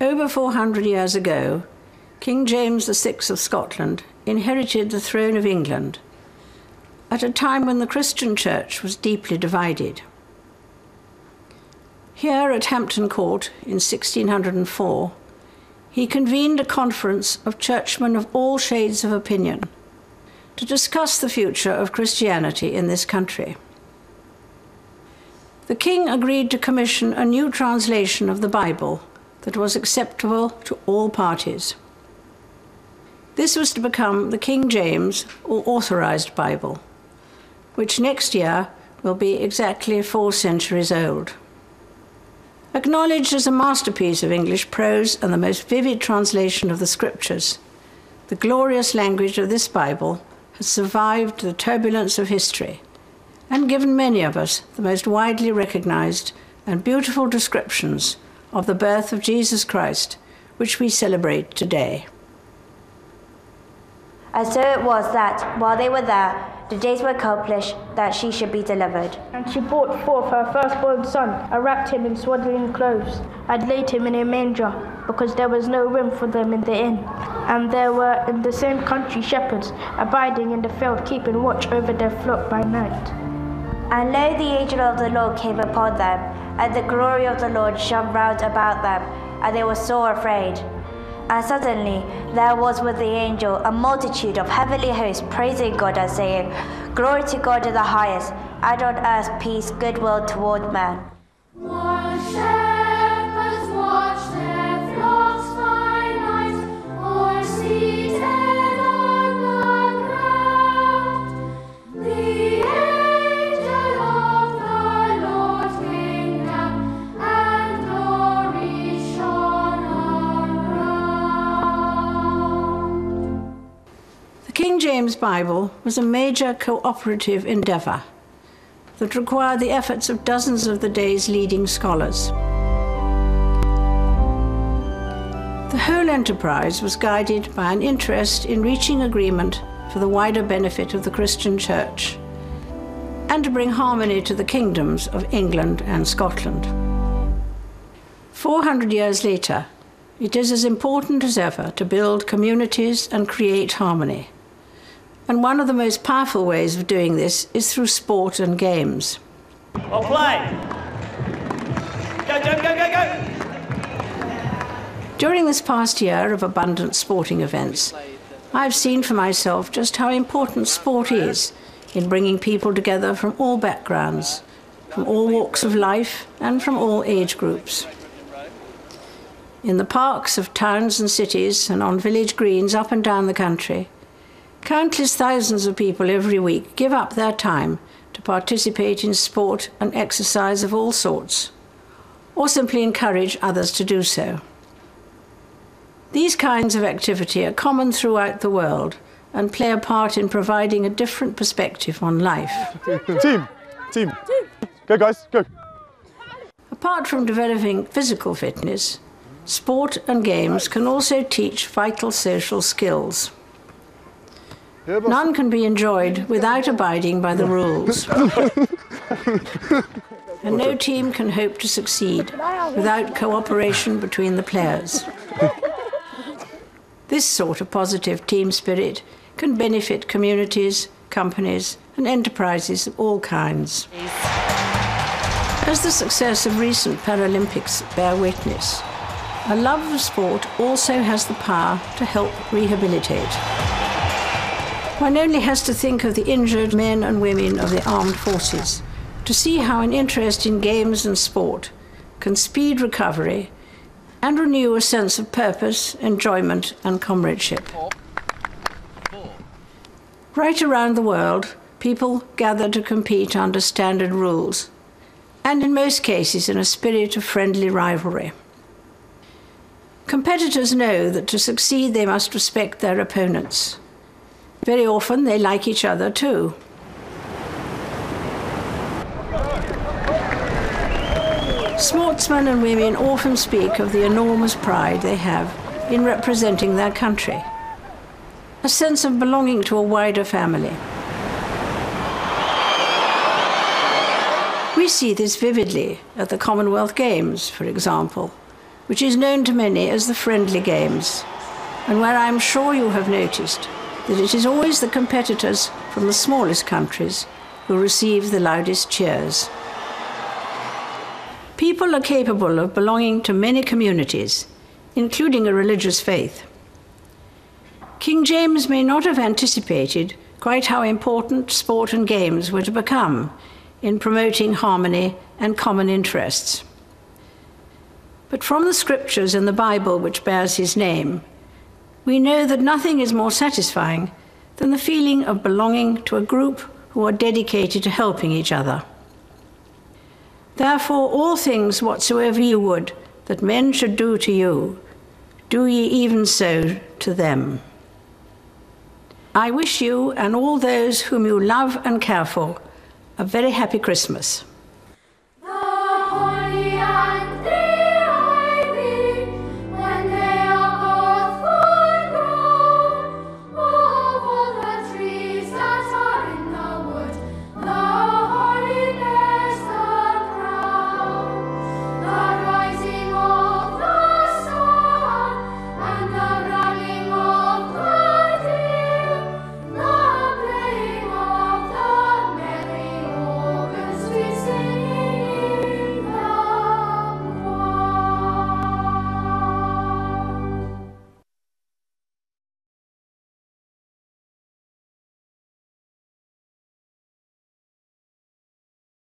Over 400 years ago, King James VI of Scotland inherited the throne of England at a time when the Christian church was deeply divided. Here at Hampton Court in 1604, he convened a conference of churchmen of all shades of opinion to discuss the future of Christianity in this country. The king agreed to commission a new translation of the Bible that was acceptable to all parties. This was to become the King James, or Authorized Bible, which next year will be exactly 4 centuries old. Acknowledged as a masterpiece of English prose and the most vivid translation of the Scriptures, the glorious language of this Bible has survived the turbulence of history and given many of us the most widely recognized and beautiful descriptions of the birth of Jesus Christ, which we celebrate today. And so it was that, while they were there, the days were accomplished that she should be delivered. And she brought forth her firstborn son, and wrapped him in swaddling clothes, and laid him in a manger, because there was no room for them in the inn. And there were in the same country shepherds, abiding in the field, keeping watch over their flock by night. And lo, the angel of the Lord came upon them, and the glory of the Lord shone round about them, and they were sore afraid. And suddenly there was with the angel a multitude of heavenly hosts praising God and saying, Glory to God in the highest, and on earth peace, goodwill toward men. While shepherds watch their flocks by night, or seated on the ground, the angel of the Lord came down, and glory shone around. The King James Bible was a major cooperative endeavor that required the efforts of dozens of the day's leading scholars. The whole enterprise was guided by an interest in reaching agreement for the wider benefit of the Christian Church and to bring harmony to the kingdoms of England and Scotland. 400 years later, it is as important as ever to build communities and create harmony. And one of the most powerful ways of doing this is through sport and games. Well, play! Go, go, go, go, go! During this past year of abundant sporting events, I've seen for myself just how important sport is in bringing people together from all backgrounds, from all walks of life, and from all age groups. In the parks of towns and cities and on village greens up and down the country, countless thousands of people every week give up their time to participate in sport and exercise of all sorts, or simply encourage others to do so. These kinds of activity are common throughout the world and play a part in providing a different perspective on life. Team. Go guys, go. Apart from developing physical fitness, sport and games can also teach vital social skills. None can be enjoyed without abiding by the rules. And no team can hope to succeed without cooperation between the players. This sort of positive team spirit can benefit communities, companies, and enterprises of all kinds. As the success of recent Paralympics bear witness, a love of sport also has the power to help rehabilitate. One only has to think of the injured men and women of the armed forces to see how an interest in games and sport can speed recovery and renew a sense of purpose, enjoyment, and comradeship. Right around the world, people gather to compete under standard rules, and in most cases in a spirit of friendly rivalry. Competitors know that to succeed they must respect their opponents. Very often they like each other too. Sportsmen and women often speak of the enormous pride they have in representing their country, a sense of belonging to a wider family. We see this vividly at the Commonwealth Games, for example, which is known to many as the friendly games, and where I'm sure you have noticed that it is always the competitors from the smallest countries who receive the loudest cheers. People are capable of belonging to many communities, including a religious faith. King James may not have anticipated quite how important sport and games were to become in promoting harmony and common interests. But from the scriptures in the Bible which bears his name, we know that nothing is more satisfying than the feeling of belonging to a group who are dedicated to helping each other. Therefore, all things whatsoever you would that men should do to you, do ye even so to them. I wish you and all those whom you love and care for a very happy Christmas.